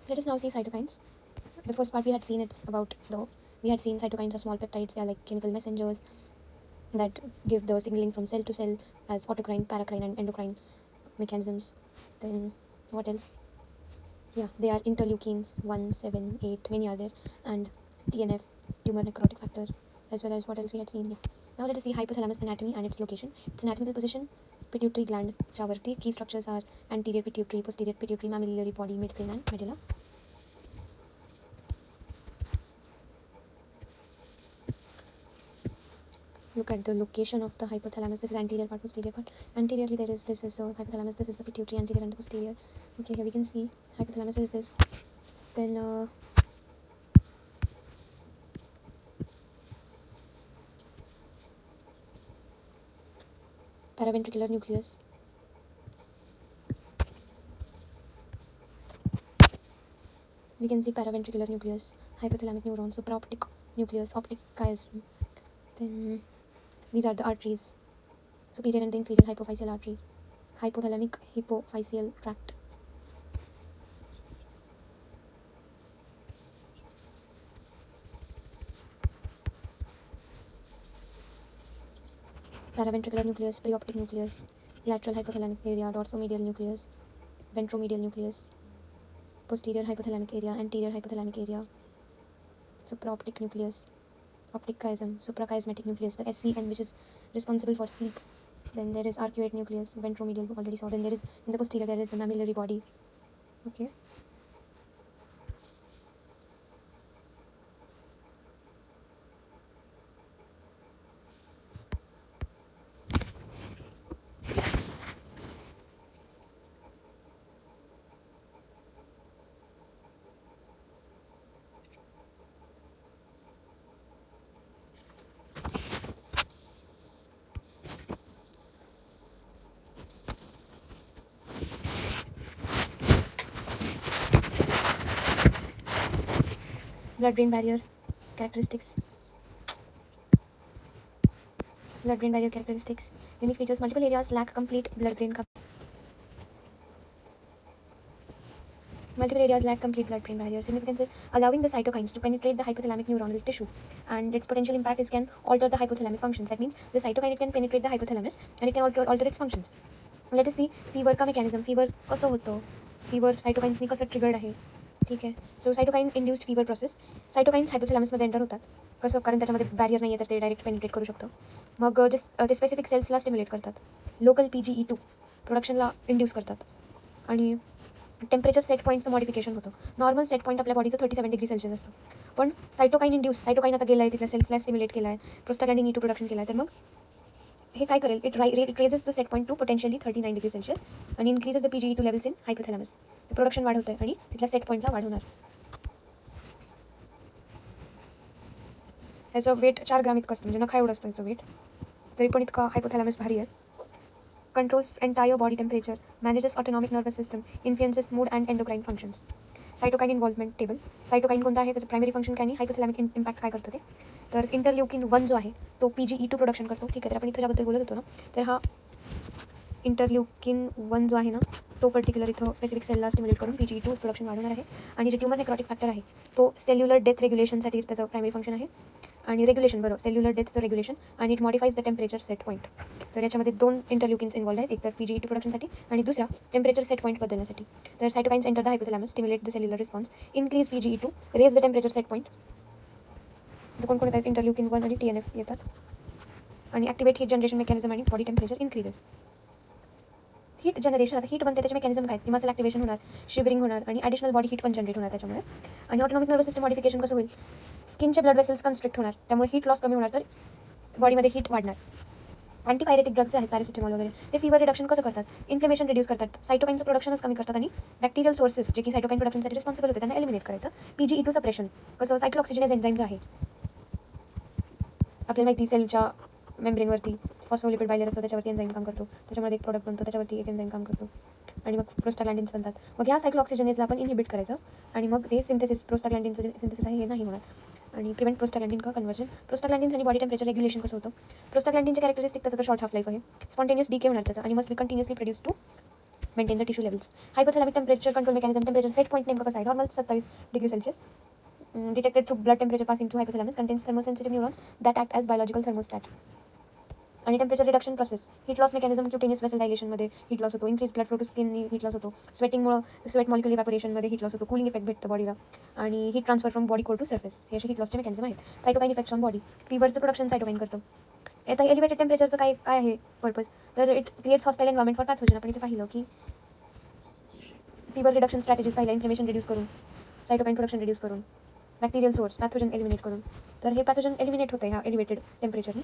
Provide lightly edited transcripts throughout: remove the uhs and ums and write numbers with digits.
Let us now see cytokines. The first part we had seen, we had seen cytokines are small peptides. They are like chemical messengers that give the signaling from cell to cell as autocrine, paracrine, and endocrine mechanisms. Then what else? Yeah, they are interleukins 1, 7, 8, many are there, and TNF, tumor necrotic factor, as well as what else we had seen. Yeah. Now let us see hypothalamus anatomy and its location. Its anatomical position: pituitary gland, chavarti. Key structures are anterior pituitary, posterior pituitary, mammillary body, midplane, and medulla. Look at the location of the hypothalamus. This is anterior part, posterior part. Anteriorly this is the hypothalamus, this is the pituitary, anterior and posterior. Okay, here we can see hypothalamus is this. Then paraventricular nucleus. We can see paraventricular nucleus, hypothalamic neuron, supraoptic nucleus, optic chiasm. Then these are the arteries: superior and the inferior hypophyseal artery, hypothalamic hypophyseal tract. Paraventricular nucleus, preoptic nucleus, lateral hypothalamic area, dorsomedial nucleus, ventromedial nucleus, posterior hypothalamic area, anterior hypothalamic area, supraoptic nucleus, optic chiasm, suprachiasmatic nucleus, the SCN, which is responsible for sleep. Then there is arcuate nucleus, ventromedial, already saw. Then there is, in the posterior, there is a mammillary body. Okay. Blood-brain barrier characteristics. Blood-brain barrier characteristics. Unique features: multiple areas lack complete blood-brain coverage. Multiple areas lack complete blood-brain barrier. Significance is allowing the cytokines to penetrate the hypothalamic neuronal tissue, and its potential impact is can alter the hypothalamic functions. That means the cytokine, it can penetrate the hypothalamus and it can alter its functions. Let us see fever का mechanism. Fever कसं होतं? Fever cytokines ने कसं triggered आहे? ठीक आहे. So cytokine induced fever process. Cytokines hypothalamus मध्ये enter होतात. कसं? कारण त्याच्यामध्ये बॅरियर नाही आहे, तर ते डायरेक्ट पेनिट्रेट करू शकतं. मग ते स्पेसिफिक सेल्सला स्टिम्युलेट करतात. लोकल PGE2 प्रोडक्शनला इंड्यूस करतात. आणि टेम्परेचर सेट पॉईंटचं मॉडिफिकेशन होतं. नॉर्मल सेट पॉईंट आपल्या बॉडीचं 37 डिग्री सेल्सिअस असतं. पण सायटोकाईन आता गेलं आहे, तिथल्या सेल्सला स्टिम्युलेट केला आहे, प्रोस्टाग्लॅंडिन E2 प्रोडक्शन केलं आहे. तर मग हे काय करेल? It raises the set point to potentially 39 degree Celsius आणि increases the PGE2 levels in hypothalamus. ते प्रोडक्शन वाढवतं आणि तिथल्या सेट पॉईंटला वाढवणार. ह्याचं वेट 4 ग्राम इतकं असतं, म्हणजे नखा एवढं असतं ह्याचं वेट. तरी पण इतका हायपोथॅलॅमस भारी आहे. Controls entire body temperature, manages autonomic nervous system, influences mood and endocrine functions. Cytokine involvement table. Cytokine कोणता आहे, त्याचं प्रायमरी फंक्शन काय आणि हायपोथॅलॅमिक इम्पॅक्ट काय करतं ते. तर इंटरल्युकिन 1 जो आहे तो PGE2 प्रोडक्शन करतो. ठीक आहे, तर आपण इथं ज्याबद्दल बोलत होतो ना, तर हा इंटरल्युकिन 1 जो आहे ना, तो पर्टिक्युलर इथं स्पेसिफिक सेलला स्टिम्युलेट करून PGE2 प्रोडक्शन वाढवणार आहे. आणि जे ट्यूमर नेक्रोटिक फॅक्टर आहे तो सेल्युलर डेथ रेग्युलेशनसाठी त्याचं प्रायमरी फंक्शन आहे. आणि रेग्युलेशन, बरोबर, सेल्युलर डेथचं रेग्युलेशन, आणि it modifies the temperature set point. तर याच्यामध्ये 2 इंटरल्युकिन्स इन्व्हॉल्व आहेत, एक तर PGE2 प्रोडक्शनसाठी आणि दुसरा टेम्परेचर सेट पॉईंट बदलण्यासाठी. तर cytokines enter the hypothalamus, stimulate the cellular response, increase PGE2, raise the temperature set point. तर कोण येतात? इंटरल्युकिन 1 आणि TNF येतात. आणि ॲक्टिवेट हीट जनरेशन मेकॅनिझम आणि body temperature increases. Heat generation, आता हीट बनते त्याचे मेकॅनिझम काय? की मसल ॲक्टिवेशन होणार, शिवरिंग होणार आणि ॲडिशनल बॉडी हीट पण जनरेट होणार त्याच्यामुळे. आणि ऑटोनॉमिक नर्वस सिस्टम मॉडिफिकेशन कसं होईल? स्किनचे ब्लड वेसल्स कन्स्ट्रिक्ट होणार, त्यामुळे हीट लॉस कमी होणार, तर बॉडीमध्ये हीट वाढणार. अँटीपायरेटिक ड्रग्स जे आहेत, पॅरासिटामॉल वगैरे, ते फीवर रिडक्शन कसं करतात? इन्फ्लेमेशन रिड्यूस करतात, सायटोकाइनचं प्रोडक्शनच कमी करतात आणि बॅक्टेरियल सोर्सेस जे की सायटोकाइन प्रोडक्शनसाठी रिस्पॉन्सिबल होते त्यांना एलिमिनेट करायचं. PGE2 सप्रेशन कसं? सायक्लोऑक्सिजनेज एन्झाईम जे आहे आपल्याला माहिती, सेलच्या मेम्ब्रेनवरती फॉस्फोलिपिड बायलेयर असतं, त्याच्यावरती एन्झाईम काम करतो, त्याच्यामध्ये एक प्रोडक्ट बनतो, त्याच्यावरती एक एन्झाईम काम करतो आणि मग प्रोस्टाग्लॅंडिन्स बनतात. मग ह्या सायक्लोऑक्सिजनेजला आपण इनहिबिट करायचं आणि मग ते सिंथेसिस, प्रोस्टाग्लॅंडिनचं जे सिंथेसिस आहे हे नाही होणार. आणि प्रिव्हेंट प्रोस्टाग्लॅंडिन का कन्वर्जन. प्रोस्टाग्लॅंडिन्स आणि बॉडी टेम्परेचर रेग्युलेशन कसं होतं? प्रोस्टाग्लॅंडिनचे कॅरेक्टरिस्टिक त्याचं तर शॉर्ट हाफ लाईफ आहे, स्पॉन्टेनियस डीके होणार त्याचा, आणि must be continuously produce to maintain the tissue levels. Hypothalamic temperature control mechanism. Temperature set point नेमकं कसं आहे? Normal 27°C. Detected through blood temperature passing through hypothalamus. Contains thermosensitive neurons that act as biological thermostat. आणि temperature reduction process. Heat loss mechanism. Cutaneous vessel डायलेशनमध्ये heat loss होतो. Increase blood flow to skin heat loss होतो. स्वेटिंगमुळे sweat molecule इव्हॅपोरेशनमध्ये heat loss होतो. Cooling effect भेटतं बॉडीला. आणि heat transfer from body core to surface. हे असे हीट लॉसचे मेकॅनिझम आहेत. Cytokine effects on body. फीवरचं प्रोडक्शन सायटोकाईन करतं. आता एलिव्हेटेड टेम्परेचरचं काय आहे पर्पज? तर it creates hostile environment for pathogen. आपण इथे पाहिलं की फीवर रिडक्शन स्ट्रॅटेजीज पाहिल्या. इन्फ्लेमेशन रिड्यूस करून, सायटोकाईन प्रोडक्शन रिड्यूस करून, बॅक्टेरियल सोर्स पॅथोजन एलिमिनेट करून. तर हे पॅथोजन एलिमिनेट होतं ह्या एलिव्हेटेड टेम्परेचरने.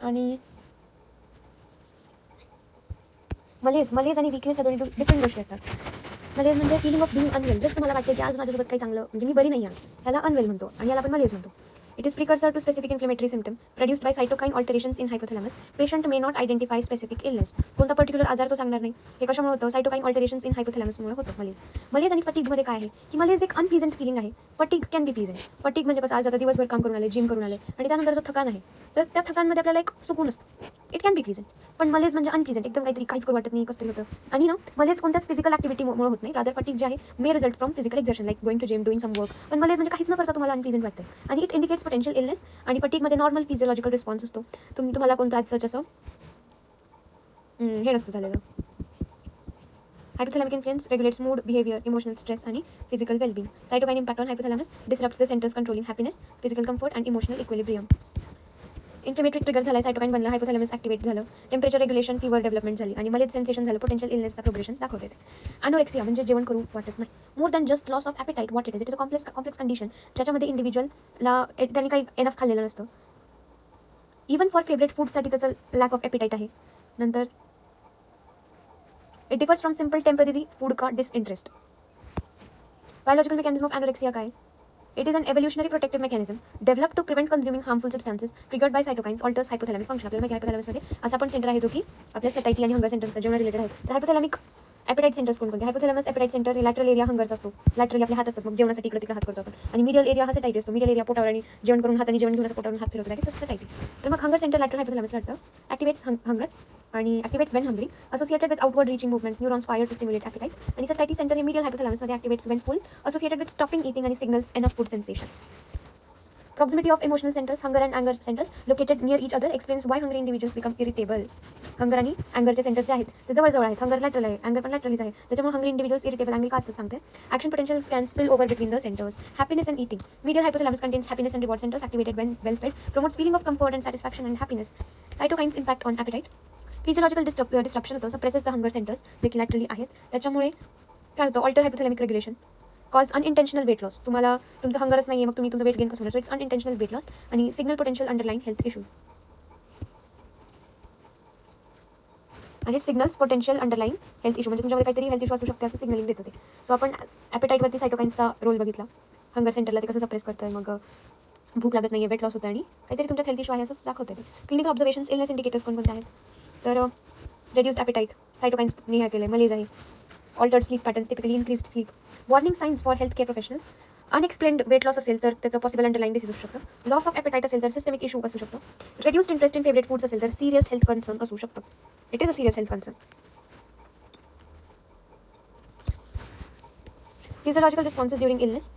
आणि मलेज आणि विकनेस या दोन्ही डिफरंट गोष्टी असतात. मलेज म्हणजे feeling of being unwell. Just तुम्हाला वाटतं की आज माझ्यासोबत काही चांगलं म्हणजे मी बरी नाही आज, ह्याला अनवेल म्हणतो आणि याला आपण मलेज म्हणतो. It is precursor to specific inflammatory symptom produced by cytokine alterations in hypothalamus. Patient may not identify specific illness. कोणता पर्टिक्युलर आजार तो सांगणार नाही. हे कशामुळे होतं? सायटोकाईन ऑल्टरेशन्स इन हायपोथॅलॅमसमुळे होतं मलेज आणि फटीगमध्ये काय आहे की मलेज एक अनप्लीझंट फिलिंग आहे. Fatigue can be pleasant. Fatigue म्हणजे कसं, आज आता दिवसभर काम करून आले, जिम करून आले आणि त्यानंतर जो थकान आहे, तर त्या थकानमध्ये आपल्याला एक सुकून असतं. It can be pleasant. पण मलेज म्हणजे अनप्लीझंट, एकदम काहीतरी काहीच करू वाटत नाही, कसं तरी होतं. आणि मलेज कोणत्याच फिजिकल ॲक्टिव्हिटीमुळे होत नाही. रादर फटीग जे आहे may result from physical exertion like going to gym, doing some work. पण मलेज म्हणजे काहीच न करता तुम्हाला अनप्लीझंट वाटतं आणि इट इंडिकेट्स पोटेन्शियल इलनेस. आणि फटीगमध्ये नॉर्मल फिजिओलॉजिकल रिस्पॉन्स असतो. तुम्हाला कोणतं आज सच असं हे नसतं झालेलं. Hypothalamic influence regulates mood, behavior, emotional stress, and physical well-being. Cytokine impact on hypothalamus disrupts the centers controlling happiness, physical comfort, and emotional equilibrium. Inflammatory trigger झाला, cytokine बनला, हायपोथॅलॅमस ॲक्टिवेट झालं, टेम्परेचर रेग्युलेशन, फीवर डेव्हलपमेंट झाली आणि मलेज sensation झालं, potential इलनेसचा progression दाखवते. अनोरेक्सिया म्हणजे जेवण करू वाटत नाही. More than just loss of appetite. What it is a complex condition ज्याच्यामध्ये इंडिव्हिज्युअलला त्यांनी काही एनफ खाल्लेलं नसतं. इवन फॉर फेवरेट फूडसाठी त्याचं लॅक ऑफ ॲपेटाईट आहे. नंतर it differs from simple temporary food का disinterest. Biological mechanism of anorexia काय? It is an evolutionary protective mechanism developed to prevent consuming harmful substances triggered by cytokines alters hypothalamic function. आपल्याला माहिती हायपोथॅलॅमसमध्ये असा पण centre आहे जो की आपल्या सटायटी आणि हंगर सेंटर जेवणा रिलेटेड आहे. तर हायपोथॅलॅमिक ॲपेटाईट सेंटर्स कोणते? Hypothalamus appetite centre lateral area हंगरचा असतो. लॅटरली आपले हात असतात, मग जेवणासाठी इकडे तिकडे हात करतो आपण. आणि मिडियल एरिया हा सटायटी असतो. मिडियल एरिया पोटावर आणि जेवण करून हाताने जेवण घेऊन असं पोटावरून हात फिरवतो, दॅट इज सटायटी. तर मग हंगर सेंटर लॅटरल हायपोथॅलॅमसला वाटतं. ॲक्टिवेट्स हंगर आणि activates when hungry, associated with outward reaching movements, neurons fire to stimulate appetite. आणि सटायटी सेंटर हे मिडियल हायपोथॅलॅमसमध्ये activates when full, associated with stopping eating आणि signals enough food sensation. Proximity of emotional centers, hunger and anger centers located near each other explains why hungry individuals become irritable. Hunger आणि अँगरचे centres जे आहेत ते जवळजवळ आहेत. Hunger lateral आहे, अँगर पण लॅटरलीच आहे. त्याच्यामुळे हंग्री इंडिव्हिज्युअल्स इरिटेबल अँग्री का असतात सांगते. Action potential can spill over between the centres. Happiness and eating. Medial hypothalamus contains happiness and reward centres activated when well fed, promotes feeling of comfort and satisfaction and happiness. Cytokines impact on appetite. Physiological disruption होतं, suppresses the hunger centres जे की laterally आहेत. त्याच्यामुळे काय होतं? Alter hypothalamic regulation, cause unintentional weight loss. तुम्हाला तुमचं हंगरच नाही आहे, मग तुम्ही तुमचं वेट गेन कसं होणार? So it's unintentional weight loss. आणि signal potential underline health issues. आणि it signals potential underline health issue म्हणजे तुमच्यामध्ये काहीतरी हेल्थ इशू असू शकते असं सिग्नलिंग देतं ते. सो आपण ॲपेटाईटवरती सायटोकाईन्सचा रोल बघितला. हंगर सेंटरला ते कसं सप्रेस करतं, मग भूक लागत नाही आहे, वेट लॉस होतं आणि काहीतरी तुमच्यात हेल्थ इशू आहे असं दाखवते ते. क्लिनिकल ऑब्झर्वेशन्स, इलनेस इंडिकेटर्स कोणकोणते आहेत? तर रेड्युस्ड ॲपेटाईट, सायटोकाईन्स हे केलं, मलेज आहे, altered sleep patterns, typically increased sleep. Warning signs for health care professionals. Unexplained weight loss असेल तर त्याचं पॉसिबल अंडरलाईन डिसीज असू शकतं. लॉस ऑफ ॲपेटाईट असेल तर सिस्टमिक इशू असू शकतो. Reduced interest in favourite foods असेल तर सिरियस हेल्थ कन्सर्न असू शकतं. It is a serious health concern. Physiological responses during illness,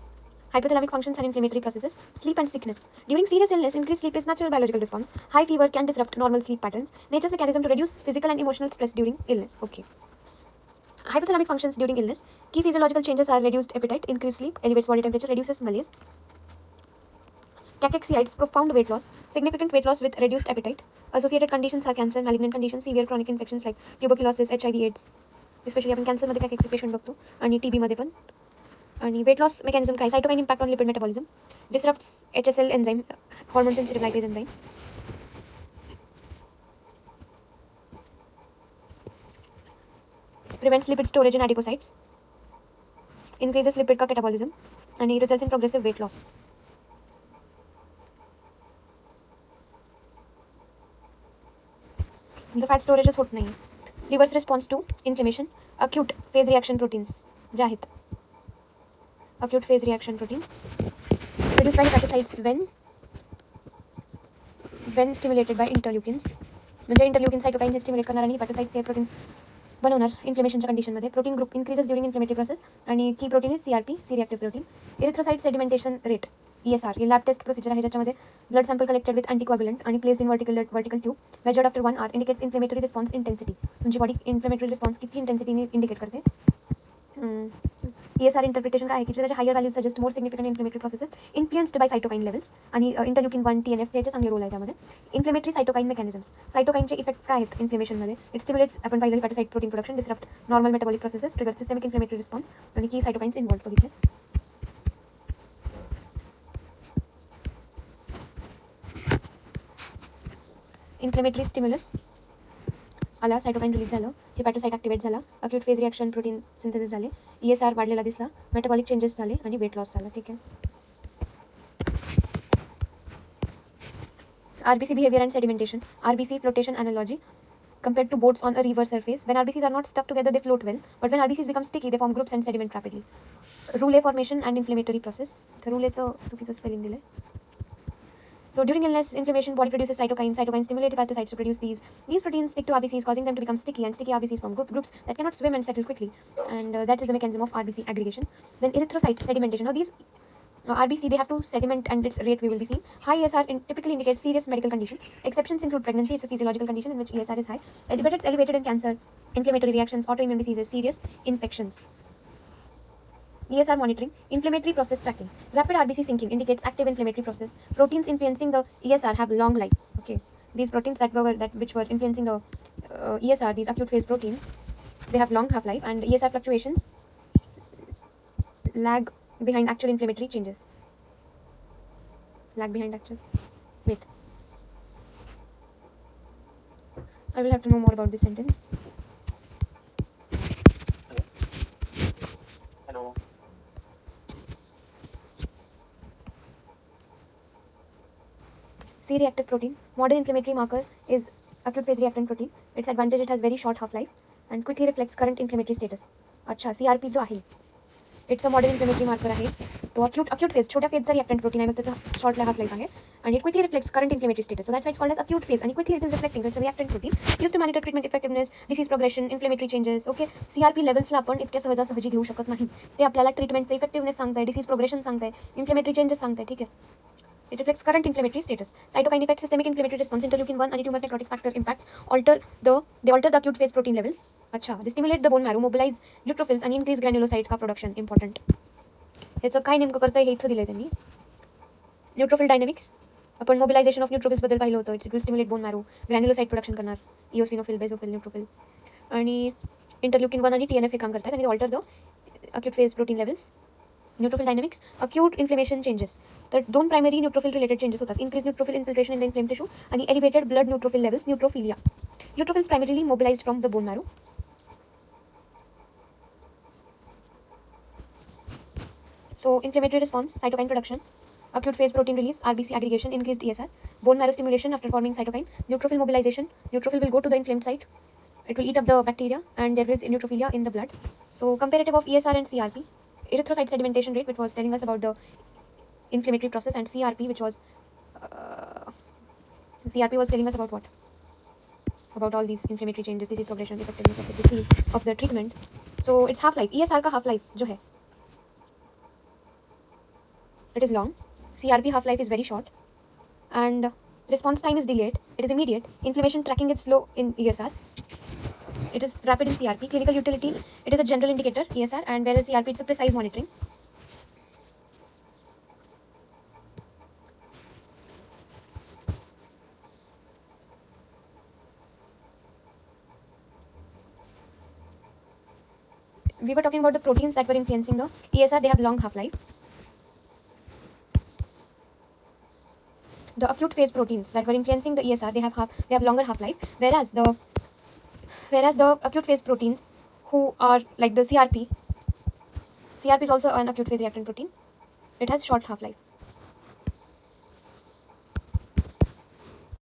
hypothalamic functions and inflammatory processes, sleep and sickness. During serious illness, increased sleep is natural biological response. High fever can disrupt normal sleep patterns. Nature's mechanism to reduce physical and emotional stress during illness. Okay. Hypothalamic functions during illness. Key physiological changes are reduced appetite, increased sleep, elevates body temperature, reduces malaise. Cachexia, profound weight loss, significant weight loss with reduced appetite. Associated conditions are cancer, malignant conditions, severe chronic infections like tuberculosis, HIV, AIDS. Especially आपण कॅन्सरमध्ये कॅकेक्सी patient बघतो आणि TB मध्ये पण. आणि weight loss mechanism काय? Cytokine impact on lipid metabolism, disrupts HSL enzyme, hormone sensitive lipase enzyme. Prevents lipid storage in adipocytes, increases lipid का catabolism आणि results in progressive weight loss. तुमचं फॅट स्टोरेजच होत नाही. Liver's response to inflammation, acute phase reaction proteins जे आहेत, acute phase reaction proteins produced by hepatocytes when stimulated by interleukins. म्हणजे इंटरल्युकिन सायटोकाइन हे stimulate करणार आणि हेपॅटोसाइट्स हे प्रोटीन्स बनवणार इन्फ्लेमेशनच्या कंडिशनमध्ये. Protein group increases during inflammatory process आणि की protein is CRP, C reactive protein. Erythrocyte sedimentation rate, ESR, हे लॅब टेस्ट प्रोसिजर आहे ज्याच्यामध्ये blood sample collected with anticoagulant आणि placed in vertical tube measured after 1 hour indicates inflammatory response intensity. म्हणजे body inflammatory response किती इंटेन्सिटीने indicate करते. ESR interpretation काय आहे की त्याच्या higher values suggest more significant inflammatory processes influenced by सायटोकाइन levels आणि इंटरल्युकिन 1, TNF याचे चांगले रोल आहे त्यामध्ये. इन्फ्लेमेटरी सायटोकाइन मेकॅनिझम्स, सायटोकाइनचे इफेक्ट्स काय आहेत इन्फ्लेमेशनमध्ये. इट स्टिम्युलेट्स, आपण पाहिलं hepatocyte protein production, disrupt normal metabolic processes, trigger systemic inflammatory response आणि की सायटोकाइन्स इन्व्हॉल्व बघितले. इन्फ्लेमेटरी स्टिम्युलस आला, सायटोकाइन रिलीज झालं, हेपॅटोसाइट ॲक्टिवेट झाला, acute phase reaction, protein synthesis झाले, ESR वाढलेला दिसला, मेटाबॉलिक चेंजेस झाले आणि वेट लॉस झाला. ठीक आहे. RBC behavior and sedimentation. RBC flotation analogy compared to boats on a river surface. When RBCs are not stuck together, they float well. But when RBCs become sticky, they form groups and sediment rapidly. Rouleau formation and inflammatory process. तर Rouleauचं चुकीचं spelling दिलं. So during illness, inflammation, body produces cytokines. Cytokines stimulate hepatocytes to produce these. These proteins stick to RBCs, causing them to become sticky, and sticky RBCs form groups that cannot swim and settle quickly. And that is the mechanism of RBC aggregation. Then erythrocyte sedimentation. Now these RBC, they have to sediment, and its rate we will be seeing. High ESR typically indicates serious medical condition. Exceptions include pregnancy. It's a physiological condition in which ESR is high. But it's elevated in cancer, inflammatory reactions, autoimmune diseases, serious infections. ESR monitoring, inflammatory process tracking. Rapid RBC sinking indicates active inflammatory process. Proteins influencing the ESR have long life. Okay, these proteins which were influencing the ESR, these acute phase proteins, they have long half-life, and ESR fluctuations lag behind actual inflammatory changes. Lag behind actual. Wait. I will have to know more about this sentence. Hello. C-reactive protein. Modern inflammatory marker is acute phase reactant protein. Its advantage, it has very short half-life and quickly reflects current inflammatory status. अच्छा, CRP जो आहे, it's a modern inflammatory marker आहे. तो acute phase, छोट्या फेजचा reactant protein आहे, मग त्याचा short half life आहे आणि it quickly reflects current inflammatory status. So that's why it's called as acute phase आणि quickly it is reflecting. It's a reactant protein use to monitor treatment effectiveness, disease progression, inflammatory changes. Okay, CRP लेवल्सला आपण इतक्या सहजासहजी घेऊ शकत नाही. ते आपल्याला ट्रीटमेंटचं इफेक्टिव्हनेस सांगताय, डिसीज प्रोग्रेशन सांगताय, इन्फ्लेमेटरी चेंजेस सांगताय. ठीक आहे. It reflects current inflammatory status. Cytokine effects systemic inflammatory response. Interleukin 1 and tumor necrotic factor impacts they alter the acute phase protein levels. अच्छा, they stimulate the bone marrow, mobilize neutrophils and increase granulocyte का production. Important. याचं काय नेमकं करतंय हे इथं दिलंय त्यांनी. Neutrophil dynamics, आपण मोबिलायझेशन ऑफ न्यूट्रोफिल्स बद्दल पाहिलं होतं. It's will stimulate bone marrow, granulocyte production करणार, इओसिनोफिल, बेझोफिल, न्यूट्रोफिल. आणि इंटरल्युकिन 1 आणि TNF हे काम करतात आणि alter the acute phase protein levels. Neutrophil dynamics, acute inflammation changes. तर दोन प्रायमरी न्यूट्रोफिल रिलेटेड चेंजेस होतात. Increase neutrophil infiltration in the inflame tissue आणि elevated blood neutrophil levels, neutrophilia. Neutrophils primarily mobilised from the bone marrow. So inflammatory response, cytokine production, acute phase protein release, RBC aggregation, increased ESR, bone marrow stimulation after forming cytokine, neutrophil mobilization. Neutrophil will go to the inflamed site. It will eat up the bacteria and there is neutrophilia in the blood. So comparative of ESR and CRP, erythrocyte sedimentation rate, which was telling us about the inflammatory process, and CRP, which was CRP was telling us about what? About all these inflammatory changes, disease progression, effectiveness of the disease, of the treatment. So it's half-life. ESR का half-life जो है, it is long. CRP half-life is very short. And response time is delayed. It is immediate. Inflammation tracking is slow in ESR. It is rapid in CRP. Clinical utility, it is a general indicator, ESR, and whereas CRP, it's a precise monitoring. We were talking about the proteins that were influencing the ESR. They have long half-life. The acute phase proteins that were influencing the ESR, they have longer half-life, whereas the acute phase proteins who are like the CRP is also an acute phase reactant protein. It has short half-life.